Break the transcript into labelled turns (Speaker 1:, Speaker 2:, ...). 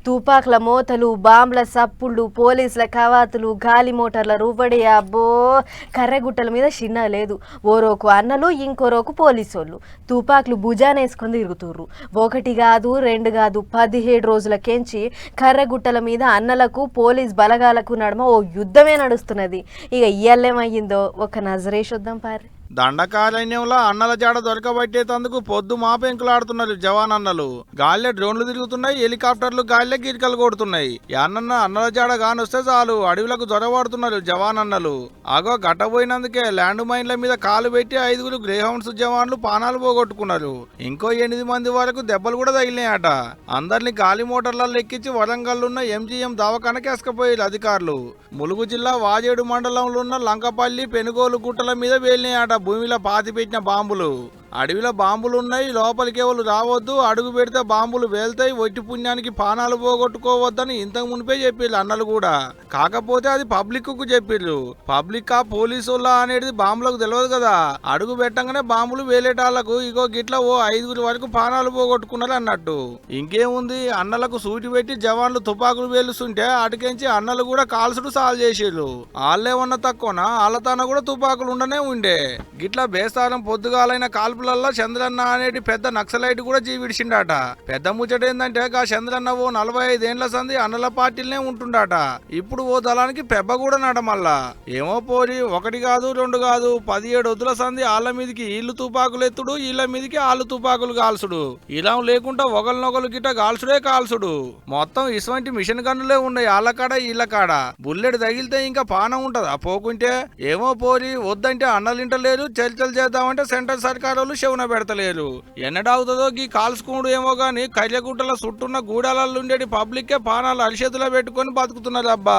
Speaker 1: తుపాకుల మోతలు, బాంబుల సప్పుళ్ళు, పోలీసుల కవాతులు, గాలి మోటార్ల రువ్వడి. అబ్బో, కర్రెగుట్టల మీద చిన్న లేదు. ఓరోకు అన్నలు, ఇంకోరోకు పోలీసోళ్ళు తుపాకులు భుజానేసుకొని తిరుగుతుర్రు. ఒకటి కాదు, రెండు కాదు, 17 రోజులకెంచి కర్రెగుట్టల మీద అన్నలకు పోలీస్ బలగాలకు నడుమ ఓ యుద్ధమే నడుస్తున్నది. ఇక ఇయ్యాలేమయ్యిందో ఒక నజరేసొద్దాం పారి.
Speaker 2: దండకారణ్యంలో అన్నల జాడ దొరకబట్టేందుకు పొద్దు మాపెంకులాడుతున్నారు జవాన్ అన్నలు. గాలిలో డ్రోన్లు తిరుగుతున్నాయి, హెలికాప్టర్లు గాలిలో గిరికలు కొడుతున్నాయి. అన్నల జాడ కానొస్తే చాలు అడవులకు జొరబడుతున్నారు జవాన్ అన్నలు. అగో గట్టబోయినందుకే ల్యాండ్ మైన్ల మీద కాలు పెట్టి 5 గ్రేహౌండ్స్ జవాన్లు పానాలు పోగొట్టుకున్నారు. ఇంకో 8 మంది వరకు దెబ్బలు కూడా తగిలినాయట. అందరినీ గాలి మోటార్లలో ఎక్కించి వరంగల్ ఉన్న ఎంజీఎం దవాఖానకి ఎసుకపోయారు అధికారులు. ములుగు జిల్లా వాజేడు మండలంలో ఉన్న లంకపల్లి, పెనుగోలు గుట్టల మీద వేలినాయట భూమిలో పాతిపెట్టిన బాంబులు. అడవిలో బాంబులు ఉన్నాయి, లోపలికి ఎవరు రావద్దు, అడుగు పెడితే బాంబులు వేల్తాయి, ఒట్టి పుణ్యానికి పానాలు పోగొట్టుకోవద్దని ఇంతకు మునిపే చెప్పిర్రు అన్నలు కూడా. కాకపోతే అది పబ్లిక్ కు చెప్పిర్రు. పబ్లిక్ పోలీసులా అనేది బాంబులకు తెలియదు కదా. అడుగు పెట్టంగానే బాంబులు వేలేటాళ్లకు ఇగో గిట్ల ఓ 5 వరకు పానాలు పోగొట్టుకున్నారు అన్నట్టు. ఇంకేముంది, అన్నలకు సూటి పెట్టి జవాన్లు తుపాకులు వేలుస్తుంటే అటుకెంచి అన్నలు కూడా కాల్సుడు సాల్ చేసిర్రు. వాళ్ళేమన్నా తక్కువనా, వాళ్ళతోన కూడా తుపాకులు ఉండనే ఉండే. గిట్ల బేస్తారం పొద్దుగాలైన కాల్పు చంద్రన్న అనేది పెద్ద నక్సలైట్ కూడా జీవిడిచిండట. పెద్ద ముచ్చట ఏందంటే గా చంద్రన్న ఓ 45 ఏండ్ల సంది అన్నల పార్టీలనే ఉంటుండట. ఇప్పుడు ఓ దళానికి పెబ్బ కూడా నడమల్లా. ఏమో పోరి, 1 కాదు 2 కాదు, 17 వద్దుల సంది వాళ్ళ మీదికి వీళ్ళు తుపాకులు ఎత్తుడు, వీళ్ళ మీదికి వాళ్ళు తుపాకులు కాల్చుడు. ఇలా లేకుండా ఒకరినొకరు గిట్ట కాల్చుడు. మొత్తం ఇటువంటి మిషన్ గన్నులే ఉన్నాయి వాళ్ళకాడ వీళ్ళకాడ. బుల్లెట్ తగిలితే ఇంకా పానం ఉంటదా పోకుంటే? ఏమో పోరి, వద్దంటే అన్నలింటలేరు, చర్చలు చేద్దామంటే సెంట్రల్ సర్కారు శవున పెడతలేరు. ఎన్నడాగుతుందో గీ కాల్చుకోడు ఏమో గాని కర్యగుట్టల చుట్టూన్న గూడాలలో ఉండేటి పబ్లిక్కే పానాలు అరిచేతులో పెట్టుకొని బతుకుతున్నారు అబ్బా.